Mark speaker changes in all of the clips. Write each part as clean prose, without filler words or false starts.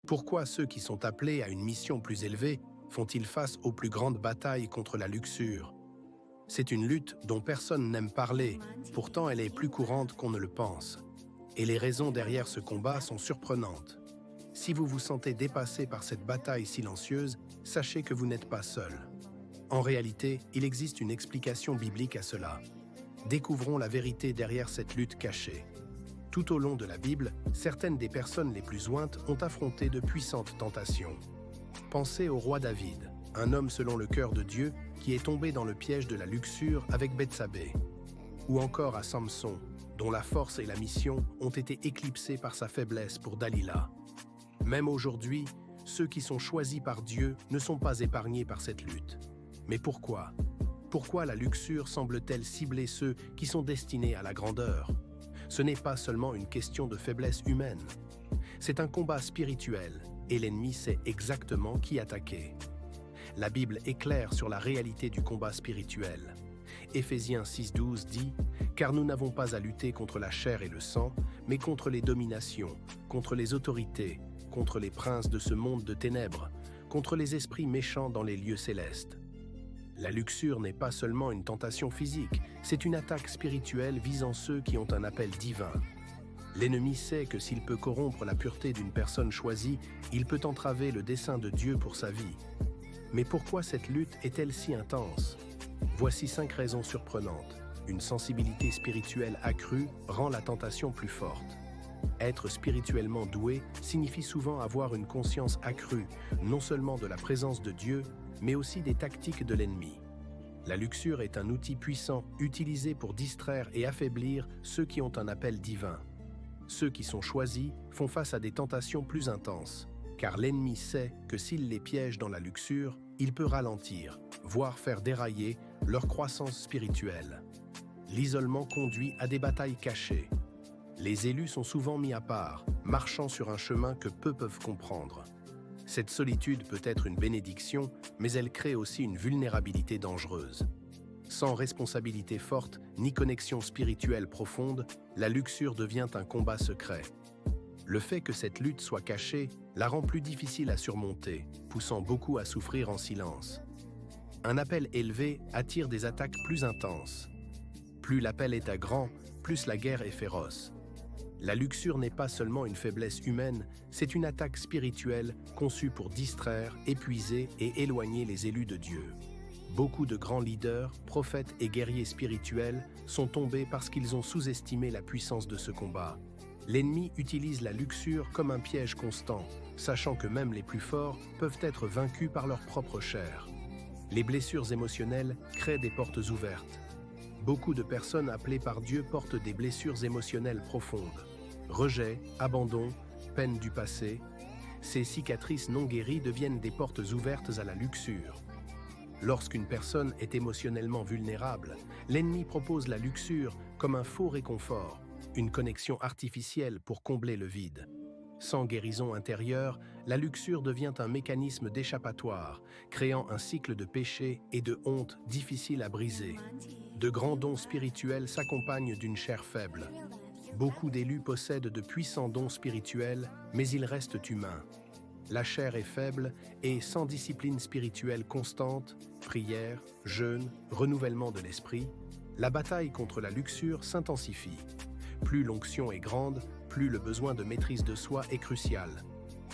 Speaker 1: Pourquoi ceux qui sont appelés à une mission plus élevée font-ils face aux plus grandes batailles contre la luxure? C'est une lutte dont personne n'aime parler, pourtant elle est plus courante qu'on ne le pense. Et les raisons derrière ce combat sont surprenantes. Si vous vous sentez dépassé par cette bataille silencieuse, sachez que vous n'êtes pas seul. En réalité, il existe une explication biblique à cela. Découvrons la vérité derrière cette lutte cachée. Tout au long de la Bible, certaines des personnes les plus ointes ont affronté de puissantes tentations. Pensez au roi David, un homme selon le cœur de Dieu qui est tombé dans le piège de la luxure avec Bethsabée. Ou encore à Samson, dont la force et la mission ont été éclipsées par sa faiblesse pour Dalila. Même aujourd'hui, ceux qui sont choisis par Dieu ne sont pas épargnés par cette lutte. Mais pourquoi? Pourquoi la luxure semble-t-elle cibler ceux qui sont destinés à la grandeur? Ce n'est pas seulement une question de faiblesse humaine. C'est un combat spirituel, et l'ennemi sait exactement qui attaquer. La Bible est claire sur la réalité du combat spirituel. Éphésiens 6,12 dit « Car nous n'avons pas à lutter contre la chair et le sang, mais contre les dominations, contre les autorités, contre les princes de ce monde de ténèbres, contre les esprits méchants dans les lieux célestes. » La luxure n'est pas seulement une tentation physique, c'est une attaque spirituelle visant ceux qui ont un appel divin. L'ennemi sait que s'il peut corrompre la pureté d'une personne choisie, il peut entraver le dessein de Dieu pour sa vie. Mais pourquoi cette lutte est-elle si intense? Voici 5 raisons surprenantes. Une sensibilité spirituelle accrue rend la tentation plus forte. Être spirituellement doué signifie souvent avoir une conscience accrue, non seulement de la présence de Dieu, mais aussi des tactiques de l'ennemi. La luxure est un outil puissant utilisé pour distraire et affaiblir ceux qui ont un appel divin. Ceux qui sont choisis font face à des tentations plus intenses, car l'ennemi sait que s'il les piège dans la luxure, il peut ralentir, voire faire dérailler leur croissance spirituelle. L'isolement conduit à des batailles cachées. Les élus sont souvent mis à part, marchant sur un chemin que peu peuvent comprendre. Cette solitude peut être une bénédiction, mais elle crée aussi une vulnérabilité dangereuse. Sans responsabilité forte ni connexion spirituelle profonde, la luxure devient un combat secret. Le fait que cette lutte soit cachée la rend plus difficile à surmonter, poussant beaucoup à souffrir en silence. Un appel élevé attire des attaques plus intenses. Plus l'appel est à grand, plus la guerre est féroce. La luxure n'est pas seulement une faiblesse humaine, c'est une attaque spirituelle conçue pour distraire, épuiser et éloigner les élus de Dieu. Beaucoup de grands leaders, prophètes et guerriers spirituels sont tombés parce qu'ils ont sous-estimé la puissance de ce combat. L'ennemi utilise la luxure comme un piège constant, sachant que même les plus forts peuvent être vaincus par leur propre chair. Les blessures émotionnelles créent des portes ouvertes. Beaucoup de personnes appelées par Dieu portent des blessures émotionnelles profondes. Rejet, abandon, peine du passé. Ces cicatrices non guéries deviennent des portes ouvertes à la luxure. Lorsqu'une personne est émotionnellement vulnérable, l'ennemi propose la luxure comme un faux réconfort, une connexion artificielle pour combler le vide. Sans guérison intérieure, la luxure devient un mécanisme d'échappatoire, créant un cycle de péché et de honte difficile à briser. De grands dons spirituels s'accompagnent d'une chair faible. Beaucoup d'élus possèdent de puissants dons spirituels, mais ils restent humains. La chair est faible et sans discipline spirituelle constante, prière, jeûne, renouvellement de l'esprit, la bataille contre la luxure s'intensifie. Plus l'onction est grande, plus le besoin de maîtrise de soi est crucial.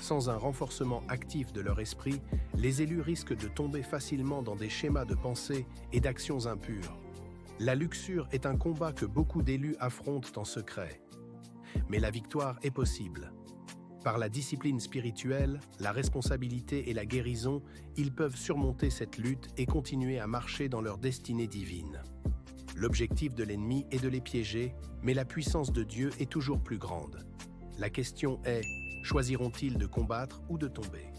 Speaker 1: Sans un renforcement actif de leur esprit, les élus risquent de tomber facilement dans des schémas de pensée et d'actions impures. La luxure est un combat que beaucoup d'élus affrontent en secret. Mais la victoire est possible. Par la discipline spirituelle, la responsabilité et la guérison, ils peuvent surmonter cette lutte et continuer à marcher dans leur destinée divine. L'objectif de l'ennemi est de les piéger, mais la puissance de Dieu est toujours plus grande. La question est, choisiront-ils de combattre ou de tomber ?